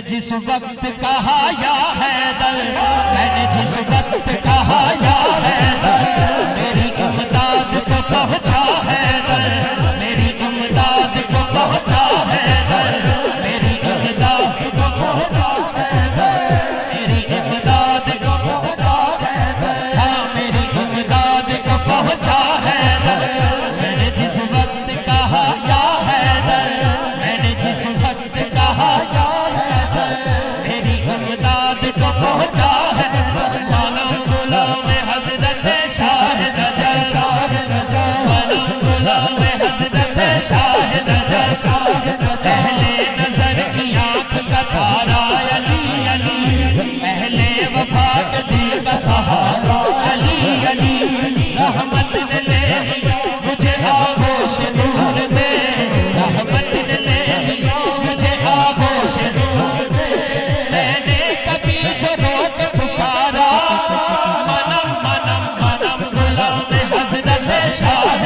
जिस वक्त कहा या हैदर, मैंने जिस वक्त कहा या हैदर, मेरी इमदाद को पहुंचा हैदर, मेरी इमदाद को पहुंचा हैदर, मेरी इमदाद को पहुंचा हैदर, मेरी इमदाद को पहुंचा हैदर, हाँ मेरी इमदाद को पहुंचा हैदर। मैंने जिस वक्त कहा या हैदर, मैंने जिस वक्त कहा या मेरी इमदाद को पहुंचा है। मालूम गुलाम हज़रत शाह नजर, मालूम गुलाम हज़रत शाह नजर, पहले नजर की आंख का तारा अली अली, पहले वफा के दिल का सहारा अली अली, रहमत ने ले लिया मुझे आगोश दूर में, रहमत ने ले लिया मुझे आगोश दूर में, मैंने कभी जो रोक पुकारा, मनम मनम मनम गुलाम हज़रत शाह